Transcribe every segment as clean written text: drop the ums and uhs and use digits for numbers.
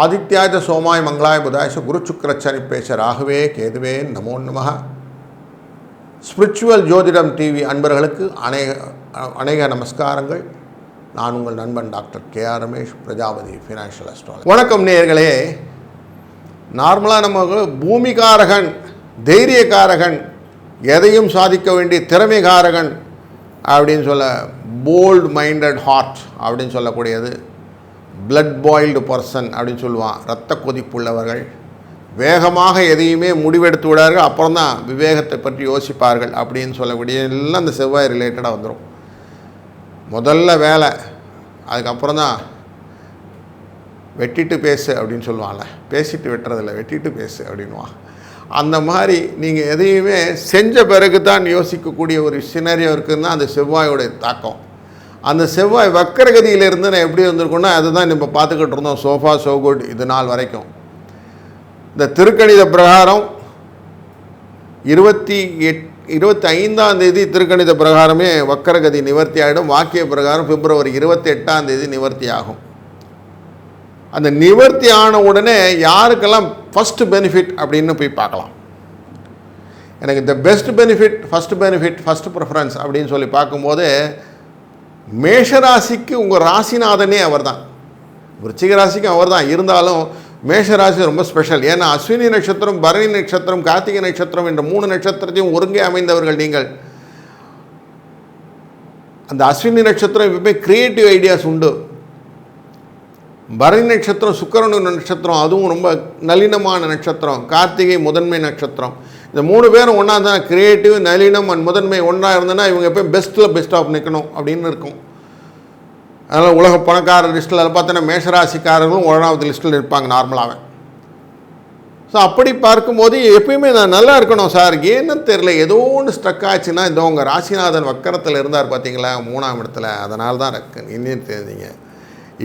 ஆதித்யாய சோமாய மங்களாய புதாய குரு சுக்கிரச்சனி பேச ராகவே கேதுவே நமோ நமः. ஸ்பிரிச்சுவல் ஜோதிடம் டிவி அன்பர்களுக்கு அநேக நமஸ்காரங்கள். நான் உங்கள் நண்பன் doctor KR. Ramesh, Prajapati financial astrologer. வணக்கம் நேயர்களே. நார்மலாக நமக்கு பூமிகாரகன், தைரியகாரகன், எதையும் சாதிக்க வேண்டிய திறமைகாரகன் அப்படின்னு சொல்ல, போல்ட் மைண்டட் ஹார்ட் அப்படின்னு சொல்லக்கூடியது, பிளட் பாயில்டு பர்சன் அப்படின்னு சொல்லுவான். இரத்த கொதிப்புள்ளவர்கள், வேகமாக எதையுமே முடிவெடுத்து விடார்கள், அப்புறம் தான் விவேகத்தை பற்றி யோசிப்பார்கள் அப்படின்னு சொல்லக்கூடிய எல்லாம் அந்த செவ்வாய் ரிலேட்டடாக வந்துடும். முதல்ல வேலை, அதுக்கப்புறம் தான் வெட்டிட்டு பேசு அப்படின்னு சொல்லுவான்ல, பேசிட்டு வெட்டுறதில்ல, வெட்டிட்டு பேசு அப்படின்வான். அந்த மாதிரி நீங்கள் எதையுமே செஞ்ச பிறகு தான் யோசிக்கக்கூடிய ஒரு சினரியோ இருக்குதுன்னா அந்த செவ்வாயோடைய தாக்கம். அந்த செவ்வாய் வக்கரகதியிலிருந்து நான் எப்படி வந்திருக்கோன்னா அதுதான் நம்ம பார்த்துக்கிட்டு இருந்தோம். சோஃபா சோ குட் இது நாள் வரைக்கும். இந்த திருக்கணித பிரகாரம் 25 திருக்கணித பிரகாரமே வக்கரகதி நிவர்த்தி ஆகிடும். வாக்கிய பிரகாரம் பிப்ரவரி 28 நிவர்த்தி ஆகும். அந்த நிவர்த்தி ஆன உடனே யாருக்கெல்லாம் ஃபஸ்ட்டு பெனிஃபிட் அப்படின்னு போய் பார்க்கலாம். எனக்கு இந்த பெஸ்ட் பெனிஃபிட், ஃபஸ்ட்டு ப்ரிஃபரன்ஸ் அப்படின்னு சொல்லி பார்க்கும்போது, மேஷராசிக்கு உங்கள் ராசிநாதனே அவர் தான். விருச்சிக ராசிக்கும் அவர் தான். இருந்தாலும் மேஷராசி ரொம்ப ஸ்பெஷல். ஏன்னா அஸ்வினி நட்சத்திரம், பரணி நட்சத்திரம், கார்த்திகை நட்சத்திரம் என்ற 3 நட்சத்திரத்தையும் ஒருங்கே அமைந்தவர்கள் நீங்கள். அந்த அஸ்வினி நட்சத்திரம் எப்பவுமே கிரியேட்டிவ் ஐடியாஸ் உண்டு. பரணி நட்சத்திரம் சுக்கிரன் நட்சத்திரம், அதுவும் ரொம்ப நளினமான நட்சத்திரம். கார்த்திகை முதன்மை நட்சத்திரம். இந்த 3 பேரும் ஒன்றா தான். கிரியேட்டிவ், நளினம் அண்ட் முதன்மை ஒன்றா இருந்ததுன்னா இவங்க எப்போயும் பெஸ்ட் ஆஃப் நிற்கணும் அப்படின்னு இருக்கும். அதனால் உலக பணக்காரர் லிஸ்ட்டில் பார்த்தோன்னா மேஷராசிக்காரர்களும் 1வது லிஸ்ட்டில் இருப்பாங்க நார்மலாகவே. ஸோ அப்படி பார்க்கும்போது எப்பயுமே நான் நல்லா இருக்கணும் சார், ஏன்னு தெரில, ஏதோ ஒன்று ஸ்ட்ரக் ஆச்சுன்னா இந்த உங்கள் ராசிநாதன் வக்கரத்தில் இருந்தார் பார்த்தீங்களா 3ஆம் இடத்துல, அதனால தான் இன்னும் தெரிஞ்சிங்க.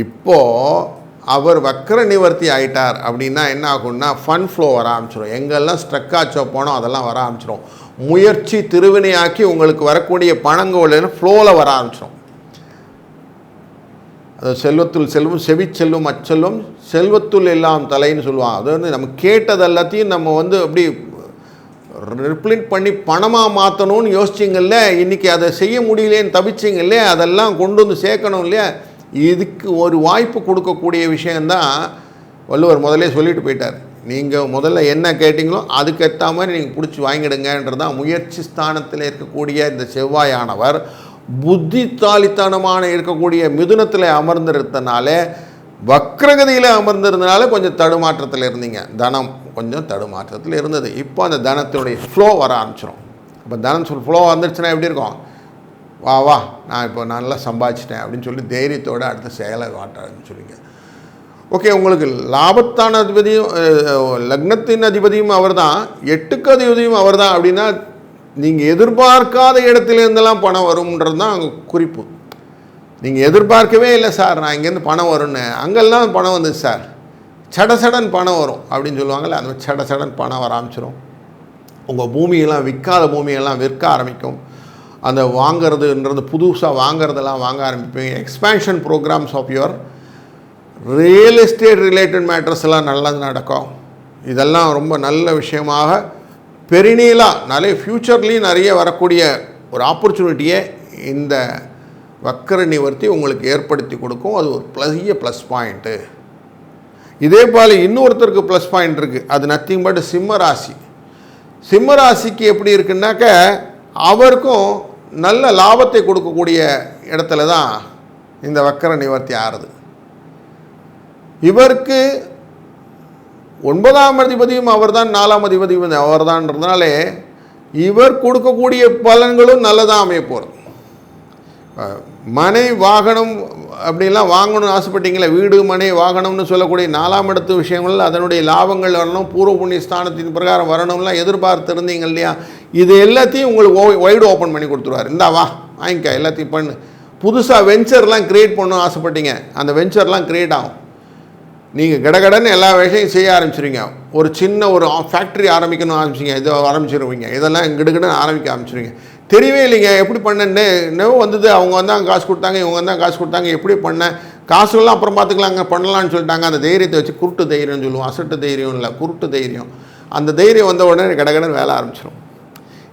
இப்போது அவர் வக்கர நிவர்த்தி ஆகிட்டார் அப்படின்னா என்ன ஆகும்னா ஃபன் ஃப்ளோ வர ஆரம்பிச்சிடும். எங்கெல்லாம் ஸ்ட்ரக் ஆச்சோ போனோம் அதெல்லாம் வர ஆரம்பிச்சிடும். முயற்சி திருவினையாக்கி உங்களுக்கு வரக்கூடிய பணங்கள் ஃப்ளோவில் வர ஆரம்பிச்சிடும். அது செல்வத்துள் செல்வம், செவிச்செல்வம் அச்செல்வம், செல்வத்துள் எல்லாம் தலைன்னு சொல்லுவாங்க. அது வந்து நம்ம கேட்டது எல்லாத்தையும் நம்ம அப்படி ரிப்ளிண்ட் பண்ணி பணமாக மாற்றணும்னு யோசிச்சிங்கல்ல, இன்றைக்கி அதை செய்ய முடியலேன்னு தவிச்சிங்கல்ல, அதெல்லாம் கொண்டு வந்து சேர்க்கணும் இல்லையா. இதுக்கு ஒரு வாய்ப்பு கொடுக்கக்கூடிய விஷயந்தான் வள்ளுவர் முதலே சொல்லிட்டு போயிட்டார். நீங்கள் முதல்ல என்ன கேட்டிங்களோ அதுக்கேற்ற மாதிரி நீங்கள் பிடிச்சி வாங்கிடுங்கன்றதான். முயற்சி ஸ்தானத்தில் இருக்கக்கூடிய இந்த செவ்வாயானவர் புத்திசாலித்தனமான இருக்கக்கூடிய மிதுனத்தில் அமர்ந்திருந்தனால, வக்ரகதியில் அமர்ந்திருந்தனால கொஞ்சம் தடுமாற்றத்தில் இருந்தீங்க. தனம் கொஞ்சம் தடுமாற்றத்தில் இருந்தது. இப்போ அந்த தனத்தினுடைய ஃப்ளோ வர ஆரம்பிச்சிடும். இப்போ தனம் ஃப்ளோ வந்துருச்சுன்னா எப்படி இருக்கும்? வா நான் இப்போ நல்லா சம்பாதிச்சிட்டேன் அப்படின்னு சொல்லி தைரியத்தோடு அடுத்த செயலை வாட்டான்னு சொல்லிங்க. ஓகே, உங்களுக்கு லாபத்தான அதிபதியும் லக்னத்தின் அதிபதியும் அவர் தான், 8க்கு அதிபதியும் அவர் தான். அப்படின்னா நீங்கள் எதிர்பார்க்காத இடத்துலேருந்தெல்லாம் பணம் வரும்ன்றது தான் அங்கே குறிப்பு. நீங்கள் எதிர்பார்க்கவே இல்லை சார் நான் இங்கேருந்து பணம் வரும்னு, அங்கெல்லாம் பணம் வந்துச்சு சார், சடசடன் பணம் வரும் அப்படின்னு சொல்லுவாங்கள்ல, அந்த சடசடன் பணம் வர ஆரம்பிச்சிடும். உங்கள் பூமியெல்லாம் விற்காத பூமியெல்லாம் விற்க ஆரம்பிக்கும். அந்த வாங்கிறதுன்றது புதுசாக வாங்கிறதெல்லாம் வாங்க ஆரம்பிப்பீங்க. Expansion programmes of your real estate related matters எல்லாம் நல்லது நடக்கும். இதெல்லாம் ரொம்ப நல்ல விஷயமாக பெருநீளாக நிறைய ஃப்யூச்சர்லேயும் நிறைய வரக்கூடிய ஒரு ஆப்பர்ச்சுனிட்டியை இந்த வக்கர நிவர்த்தி உங்களுக்கு ஏற்படுத்தி கொடுக்கும். அது ஒரு ப்ளஸ் பாயிண்ட்டு. இதே போல் இன்னொருத்தருக்கு ப்ளஸ் பாயிண்ட் இருக்குது. அது நத்திங் பட் சிம்மராசி. சிம்மராசிக்கு எப்படி இருக்குன்னாக்க, அவருக்கும் நல்ல லாபத்தை கொடுக்கக்கூடிய இடத்துல தான் இந்த வக்கர நிவர்த்தி ஆறுது. இவருக்கு 9ஆம் அதிபதியும் அவர் தான், 4ஆம் அதிபதியும் அவர் தான்றதுனாலே இவர் கொடுக்கக்கூடிய பலன்களும் நல்லதாக அமைய போகிறது. மனை வாகனம் அப்படிலாம் வாங்கணும்னு ஆசைப்பட்டீங்களே, வீடு மனை வாகனம்னு சொல்லக்கூடிய 4ஆம் இடத்து விஷயங்கள், அதனுடைய லாபங்கள் வரணும், பூர்வ புண்ணிய ஸ்தானத்தின் பிரகாரம் வரணும்லாம் எதிர்பார்த்து இருந்தீங்க இல்லையா. இது எல்லாத்தையும் உங்களுக்கு வைடு ஓப்பன் பண்ணி கொடுத்துருவார். இந்தா வா வாங்கிக்க, எல்லாத்தையும் பண்ணு. புதுசாக வெஞ்சர்லாம் க்ரியேட் பண்ணணும்னு ஆசைப்பட்டீங்க, அந்த வெஞ்சர்லாம் க்ரியேட் ஆகும். நீங்கள் கடகடன்னு எல்லா விஷயம் செய்ய ஆரம்பிச்சிருவீங்க. ஒரு சின்ன ஒரு ஃபேக்ட்ரி ஆரம்பிக்கணும் ஆரம்பிச்சிங்க, இதை ஆரம்பிச்சிருவீங்க, இதெல்லாம் கிடுகிடுன்னு ஆரம்பிக்க ஆரம்பிச்சிருவீங்க. தெரியவே இல்லைங்க எப்படி பண்ணேன்னு. என்னவோ வந்தது, அவங்க வந்தாங்க காசு கொடுத்தாங்க, இவங்க வந்தாங்க காசு கொடுத்தாங்க, எப்படி பண்ணேன், காசுலாம் அப்புறம் பார்த்துக்கலாங்க பண்ணலான்னு சொல்லிட்டாங்க. அந்த தைரியத்தை வச்சு குருட்டு தைரியம்னு சொல்லுவோம். அசட்டு தைரியம் இல்லை, குருட்டு தைரியம். அந்த தைரியம் வந்த உடனே கடகடன்னு வேலை ஆரம்பிச்சிடும்.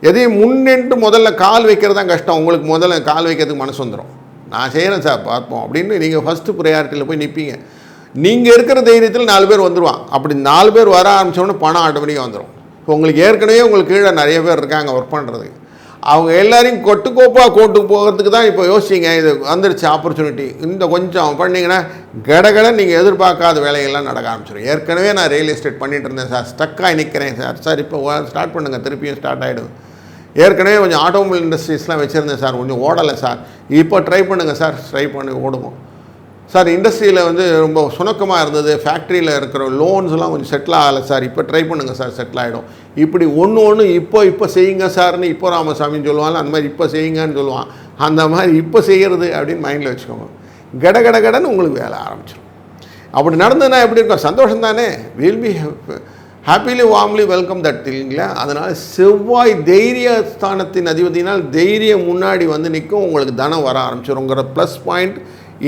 எதையும் முன்னின்று முதல்ல கால் வைக்கிறது தான் கஷ்டம். உங்களுக்கு முதல்ல கால் வைக்கிறதுக்கு மனசு வந்துடும். நான் செய்கிறேன் சார் பார்ப்போம் அப்படின்னு நீங்கள் ஃபஸ்ட்டு ப்ரையாரிட்டியில் போய் நிற்பீங்க. நீங்கள் இருக்கிற தைரியத்தில் 4 பேர் வந்துடுவான். அப்படி 4 பேர் வர ஆரம்பித்தோடனே பணம் ஆட்டோமேட்டிக்காக வந்துடும். இப்போ உங்களுக்கு ஏற்கனவே உங்களுக்கு கீழே நிறைய பேர் இருக்காங்க ஒர்க் பண்ணுறதுக்கு. அவங்க எல்லாரையும் கொட்டுக்கோப்பாக கூட்டு போகிறதுக்கு தான் இப்போ யோசிச்சிங்க. இது வந்துருச்சு ஆப்பர்ச்சுனிட்டி, இந்த கொஞ்சம் பண்ணிங்கன்னா கடகடன்னு நீங்கள் எதிர்பார்க்காத வேலைகள்லாம் நடக்க ஆரம்பிச்சிடும். ஏற்கனவே நான் ரியல் எஸ்டேட் பண்ணிகிட்டு இருந்தேன் சார், ஸ்டக்காக நிற்கிறேன் சார் இப்போ ஸ்டார்ட் பண்ணுங்கள், திருப்பியும் ஸ்டார்ட் ஆகிடும். ஏற்கனவே கொஞ்சம் ஆட்டோமொபைல் இண்டஸ்ட்ரீஸ்லாம் வச்சுருந்தேன் சார், கொஞ்சம் ஓடலை சார், இப்போ ட்ரை பண்ணுங்கள் சார், ட்ரை பண்ணி ஓடுவோம் சார். இண்டஸ்ட்ரியில் ரொம்ப சுணக்கமாக இருந்தது, ஃபேக்ட்ரியில் இருக்கிற லோன்ஸ்லாம் கொஞ்சம் செட்டில் ஆகலை சார், இப்போ ட்ரை பண்ணுங்கள் சார், செட்டில் ஆகிடும். இப்படி ஒன்று இப்போ செய்யுங்க சார்னு இப்போ ராமசாமின்னு சொல்லுவாங்க, அந்த மாதிரி இப்போ செய்யுங்கன்னு சொல்லுவான். அந்த மாதிரி இப்போ செய்கிறது அப்படின்னு மைண்டில் வச்சுக்கோங்க. கடன்னு உங்களுக்கு வேலை ஆரம்பிச்சிடும். அப்படி நடந்ததுன்னா எப்படி இருக்கும், சந்தோஷம் தானே. Will be happily warmly welcome that இல்லைங்களா. அதனால் செவ்வாய் தைரிய ஸ்தானத்தின் அதிபதினால் தைரியம் முன்னாடி வந்து நிற்கும், உங்களுக்கு தனம் வர ஆரம்பிச்சிடுங்கிற ப்ளஸ் பாயிண்ட்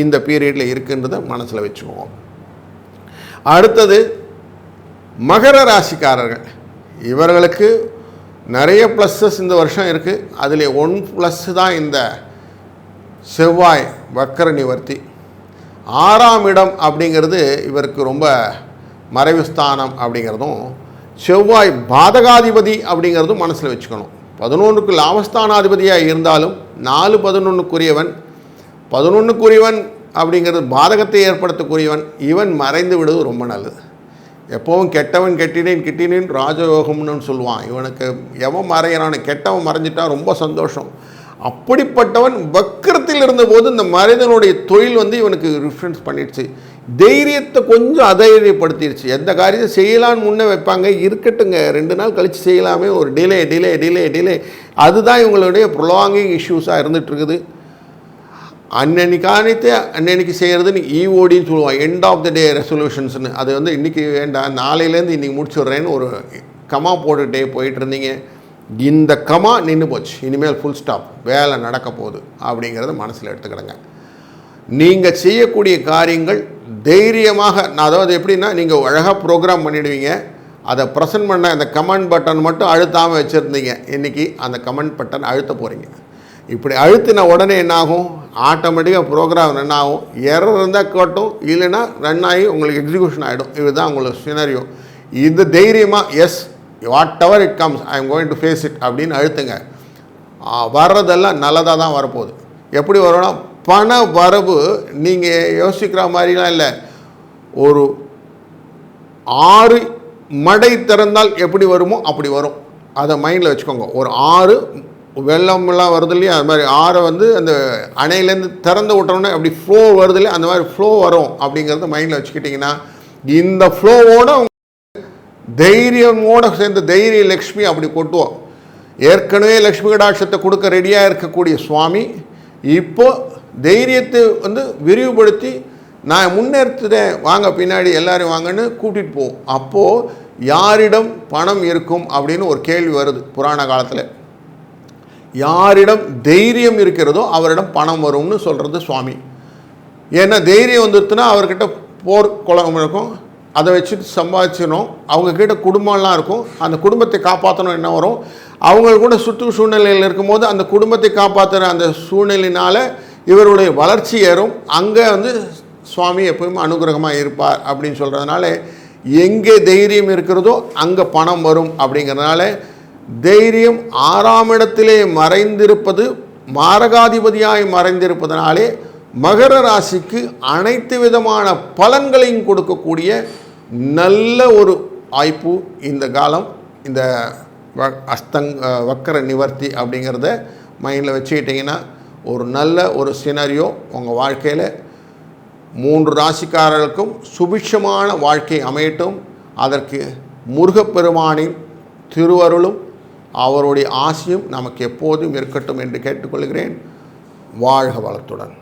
இந்த பீரியடில் இருக்குன்றதை மனசில் வச்சுக்குவோம். அடுத்தது மகர ராசிக்காரர்கள். இவர்களுக்கு நிறைய ப்ளஸ்ஸஸ் இந்த வருஷம் இருக்குது. அதில் 1 ப்ளஸ் தான் இந்த செவ்வாய் வக்கர நிவர்த்தி. 6ஆம் இடம் அப்படிங்கிறது இவருக்கு ரொம்ப மறைவு ஸ்தானம் அப்படிங்கிறதும், செவ்வாய் பாதகாதிபதி அப்படிங்கிறதும் மனசில் வச்சுக்கணும். 11க்கு லாபஸ்தானாதிபதியாக இருந்தாலும் 4-11க்குரியவன், 11க்குரியவன் அப்படிங்கிறது பாதகத்தை ஏற்படுத்தக்கூடியவன். இவன் மறைந்து விடுவது ரொம்ப நல்லது. எப்போவும் கெட்டவன் கெட்டினேன் ராஜயோகம்னு சொல்லுவான். இவனுக்கு எவன் மறைகிறான்னு, கெட்டவன் மறைஞ்சிட்டா ரொம்ப சந்தோஷம். அப்படிப்பட்டவன் வக்கரத்தில் இருந்தபோது இந்த மனிதனுடைய தொழில் இவனுக்கு ரிஃபரன்ஸ் பண்ணிடுச்சு. தைரியத்தை கொஞ்சம் அதைரியப்படுத்திடுச்சு. எந்த காரியத்தை செய்யலான்னு முன்னே வைப்பாங்க, இருக்கட்டுங்க 2 நாள் கழித்து செய்யலாமே, ஒரு டிலே அதுதான் இவங்களுடைய ப்ரொலாங்கிங் இஷ்யூஸாக இருந்துகிட்ருக்குது. அன்னன்னைக்கு செய்கிறதுன்னு ஈஓடின்னு சொல்லுவான், எண்ட் ஆஃப் த டே ரெசல்யூஷன்ஸ்னு. அது இன்றைக்கி வேண்டாம், நாளையிலேருந்து இன்றைக்கி முடிச்சுட்றேன்னு ஒரு கமா போட்டுகிட்டே போயிட்டு இருந்தீங்க. இந்த கமா நின்று போச்சு, இனிமேல் ஃபுல் ஸ்டாப், வேலை நடக்க போகுது அப்படிங்கிறத மனசில் எடுத்துக்கிடுங்க. நீங்கள் செய்யக்கூடிய காரியங்கள் தைரியமாக, அதாவது எப்படின்னா, நீங்கள் அழகாக ப்ரோக்ராம் பண்ணிவிடுவீங்க. அதை ப்ரெசென்ட் பண்ண அந்த கமெண்ட் பட்டன் மட்டும் அழுத்தாமல் வச்சுருந்தீங்க. இன்றைக்கி அந்த கமெண்ட் பட்டன் அழுத்த போகிறீங்க. இப்படி அழுத்தின உடனே என்னாகும், ஆட்டோமேட்டிக்காக ப்ரோக்ராம் ரன் ஆகும். எரர் இருந்தால் கேட்டும், இல்லைன்னா ரன் ஆகி உங்களுக்கு எக்ஸிக்யூஷன் ஆகிடும். இதுதான் உங்களுக்கு சினரியோ. இது தைரியமாக yes whatever it comes I am going to face it அப்படின்னு அழுத்துங்க. வர்றதெல்லாம் நல்லதாக தான் வரப்போகுது. எப்படி வரும்னா, பண வரவு நீங்கள் யோசிக்கிற மாதிரிலாம் இல்லை. ஒரு 6 மடை திறந்தால் எப்படி வருமோ அப்படி வரும். அதை மைண்டில் வச்சுக்கோங்க. ஒரு 6 வெள்ளம்லாம் வருது இல்லையா, அது மாதிரி 6 அந்த அணையிலேருந்து திறந்து விட்டோன்னே அப்படி ஃப்ளோ வருது இல்லையா, அந்த மாதிரி ஃப்ளோ வரும் அப்படிங்கிறத மைண்டில் வச்சுக்கிட்டிங்கன்னா, இந்த ஃப்ளோவோட தைரியமோடு சேர்ந்த தைரிய லக்ஷ்மி அப்படி கொட்டுவோம். ஏற்கனவே லக்ஷ்மி கடாட்சத்தை கொடுக்க ரெடியாக இருக்கக்கூடிய சுவாமி இப்போ தைரியத்தை விரிவுபடுத்தி, நான் முன்னேற்றுதேன் வாங்க பின்னாடி எல்லோரும் வாங்கன்னு கூட்டிகிட்டு போவோம். அப்போது யாரிடம் பணம் இருக்கும் அப்படின்னு ஒரு கேள்வி வருது புராண காலத்தில். யாரிடம் தைரியம் இருக்கிறதோ அவரிடம் பணம் வரும்னு சொல்கிறது சுவாமி. ஏன்னா தைரியம் வந்துடுத்துனா அவர்கிட்ட போர் குளம் இருக்கும், அதை வச்சுட்டு சம்பாதிச்சிடணும். அவங்கக்கிட்ட குடும்பம்லாம் இருக்கும், அந்த குடும்பத்தை காப்பாற்றணும். என்ன வரும், அவங்க கூட சுற்று சூழ்நிலையில் இருக்கும்போது அந்த குடும்பத்தை காப்பாற்றுற அந்த சூழ்நிலையினால் இவருடைய வளர்ச்சி ஏறும். அங்கே சுவாமி எப்பவுமே அனுகிரகமாக இருப்பார் அப்படின்னு சொல்கிறதுனால, எங்கே தைரியம் இருக்கிறதோ அங்கே பணம் வரும் அப்படிங்கிறதுனால, தைரியம் 6ஆம் இடத்திலே மறைந்திருப்பது, மாரகாதிபதியாய் மறைந்திருப்பதனாலே மகர ராசிக்கு அனைத்து விதமான பலன்களையும் கொடுக்கக்கூடிய நல்ல ஒரு வாய்ப்பு இந்த காலம். இந்த வக்கர நிவர்த்தி அப்படிங்கிறத மைண்டில் வச்சுக்கிட்டிங்கன்னா ஒரு நல்ல ஒரு சினரியோ உங்கள் வாழ்க்கையில் 3 ராசிக்காரர்களுக்கும் சுபிட்சமான வாழ்க்கை அமையட்டும். அதற்கு முருகப்பெருமானின் திருவருளும் அவருடைய ஆசியும் நமக்கு எப்போதும் இருக்கட்டும் என்று கேட்டுக்கொள்கிறேன். வாழ்க வளத்துடன்.